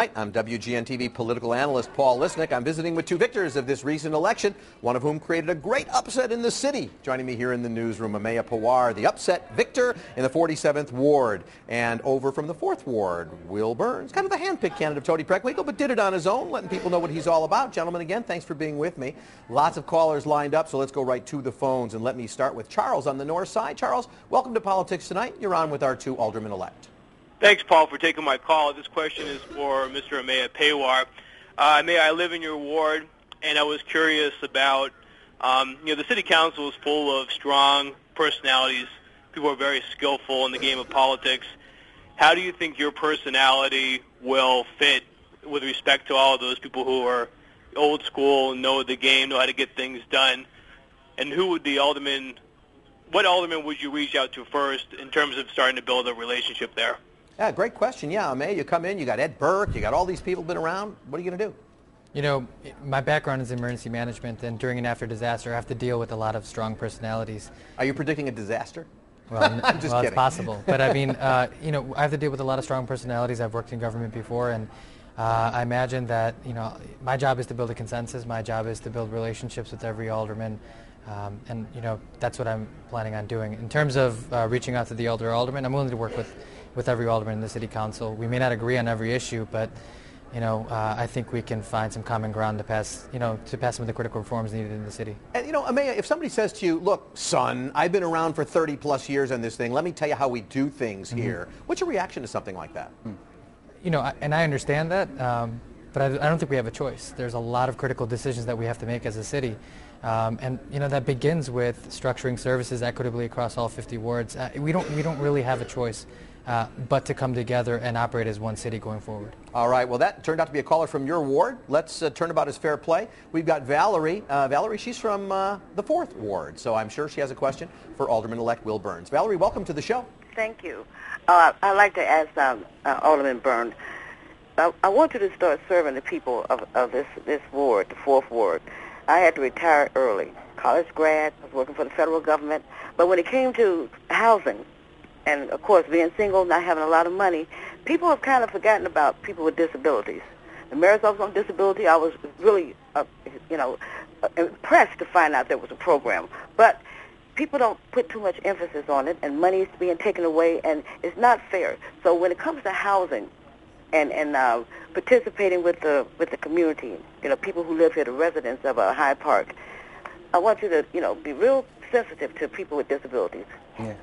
Hi, I'm WGN-TV political analyst Paul Lisnick. I'm visiting with two victors of this recent election, one of whom created a great upset in the city. Joining me here in the newsroom, Ameya Pawar, the upset victor in the 47th Ward. And over from the 4th Ward, Will Burns, kind of the hand-picked candidate of Tony Preckwinkle, but did it on his own, letting people know what he's all about. Gentlemen, again, thanks for being with me. Lots of callers lined up, so let's go right to the phones. And let me start with Charles on the north side. Charles, welcome to Politics Tonight. You're on with our two aldermen-elect. Thanks, Paul, for taking my call. This question is for Mr. Ameya Pawar. Ameya, I live in your ward, and I was curious about, the city council is full of strong personalities. People are very skillful in the game of politics. How do you think your personality will fit with respect to all of those people who are old school, know the game, know how to get things done? And who would the alderman, what alderman would you reach out to first in terms of starting to build a relationship there? Yeah, great question. Yeah, Ameya, you come in, you got Ed Burke, you got all these people been around. What are you going to do? You know, my background is emergency management, and during and after disaster, I have to deal with a lot of strong personalities. Are you predicting a disaster? Well, I'm just kidding. It's possible. But I mean, I have to deal with a lot of strong personalities. I've worked in government before, and I imagine that, my job is to build a consensus. My job is to build relationships with every alderman. And that's what I'm planning on doing. In terms of reaching out to the alderman, I'm willing to work with every alderman in the city council. We may not agree on every issue, but I think we can find some common ground to pass some of the critical reforms needed in the city. And Ameya, if somebody says to you, "Look, son, I've been around for 30 plus years on this thing. Let me tell you how we do things here." What's your reaction to something like that? And I understand that, but I don't think we have a choice. There's a lot of critical decisions that we have to make as a city. And that begins with structuring services equitably across all 50 wards. We don't really have a choice but to come together and operate as one city going forward. All right. Well, that turned out to be a caller from your ward. Let's turnabout is fair play. We've got Valerie. Valerie, she's from the 4th Ward, so I'm sure she has a question for Alderman-elect Will Burns. Valerie, welcome to the show. Thank you. I'd like to ask Alderman Burns. I want you to start serving the people of this ward, the 4th Ward. I had to retire early. College grad, I was working for the federal government. But when it came to housing, and of course being single, not having a lot of money, people have kind of forgotten about people with disabilities. The mayor's office on disability, I was really, impressed to find out there was a program. But people don't put too much emphasis on it, and money is being taken away, and it's not fair. So when it comes to housing, and participating with the community, people who live here, the residents of Hyde Park, I want you to, be real sensitive to people with disabilities. Yeah.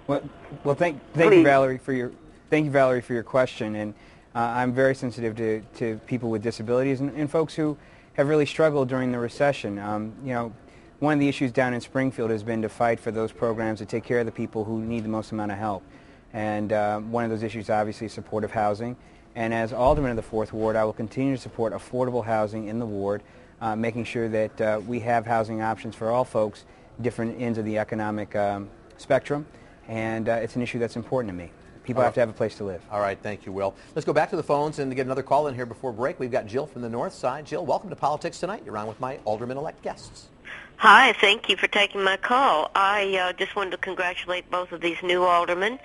Well, thank you, Valerie, for your question, and I'm very sensitive to people with disabilities and folks who have really struggled during the recession. One of the issues down in Springfield has been to fight for those programs to take care of the people who need the most amount of help, and one of those issues, obviously, is supportive housing. And as alderman of the 4th Ward, I will continue to support affordable housing in the ward, making sure that we have housing options for all folks, different ends of the economic spectrum. And it's an issue that's important to me. People have to have a place to live. All right, thank you, Will. Let's go back to the phones and get another call in here before break. We've got Jill from the north side. Jill, welcome to Politics Tonight. You're on with my alderman-elect guests. Hi, thank you for taking my call. I just wanted to congratulate both of these new aldermen,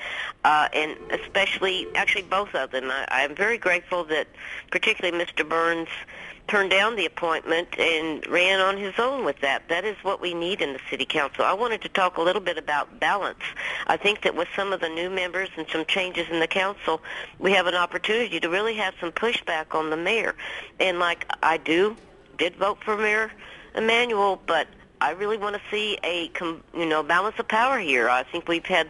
and especially, actually both of them. I am very grateful that particularly Mr. Burns turned down the appointment and ran on his own with that. That is what we need in the city council. I wanted to talk a little bit about balance. I think that with some of the new members and some changes in the council, we have an opportunity to really have some pushback on the mayor. And like I did vote for Mayor Emanuel, but I really want to see a balance of power here. I think we've had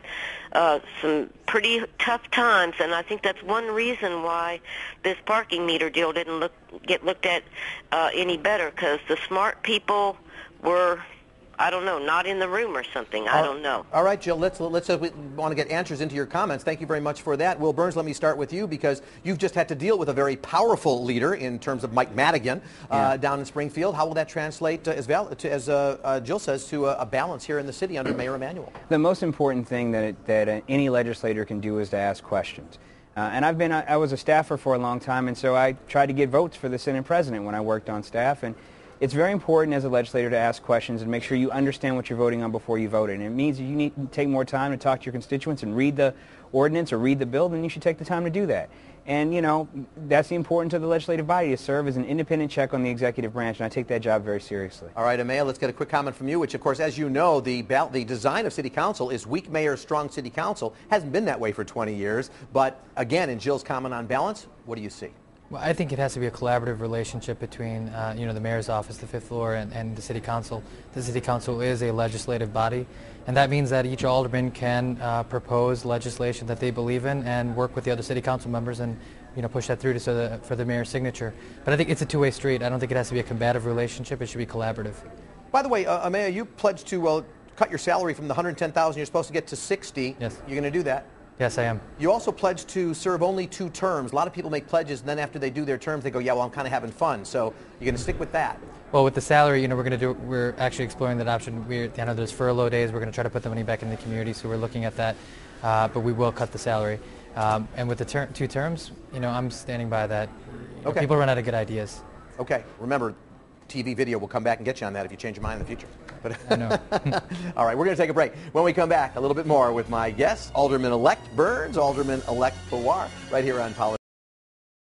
some pretty tough times, and I think that's one reason why this parking meter deal didn't get looked at any better, because the smart people were, I don't know, not in the room or something. I don't know. All right, Jill, let's we want to get answers into your comments. Thank you very much for that. Will Burns, let me start with you, because you've just had to deal with a very powerful leader in terms of Mike Madigan down in Springfield. How will that translate, as Jill says, to a balance here in the city under Mayor Emanuel? The most important thing that any legislator can do is to ask questions. And I was a staffer for a long time, and so I tried to get votes for the Senate President when I worked on staff. And it's very important as a legislator to ask questions and make sure you understand what you're voting on before you vote it. And it means you need to take more time to talk to your constituents and read the ordinance or read the bill, then you should take the time to do that. And, you know, that's the importance of the legislative body, to serve as an independent check on the executive branch, and I take that job very seriously. All right, Ameya, let's get a quick comment from you, which, of course, as you know, the design of city council is weak mayor, strong city council. Hasn't been that way for 20 years. But, again, in Jill's comment on balance, what do you see? Well, I think it has to be a collaborative relationship between, you know, the mayor's office, the fifth floor, and the city council. The city council is a legislative body, and that means that each alderman can propose legislation that they believe in and work with the other city council members and, you know, push that through for the mayor's signature. But I think it's a two-way street. I don't think it has to be a combative relationship. It should be collaborative. By the way, Ameya, you pledged to cut your salary from the $110,000 you're supposed to get to $60,000. Yes. You're going to do that? Yes, I am. You also pledged to serve only 2 terms. A lot of people make pledges, and then after they do their terms, they go, yeah, well, I'm kind of having fun. So you're going to stick with that? Well, with the salary, you know, we're actually exploring that option. You know, there's furlough days. We're going to try to put the money back in the community, so we're looking at that. But we will cut the salary. And with the 2 terms, you know, I'm standing by that. Okay. People run out of good ideas. Okay. Remember, TV video will come back and get you on that if you change your mind in the future. But I know. All right, we're going to take a break. When we come back, a little bit more with my guest, Alderman-elect Burns, Alderman-elect Pawar, right here on Politics.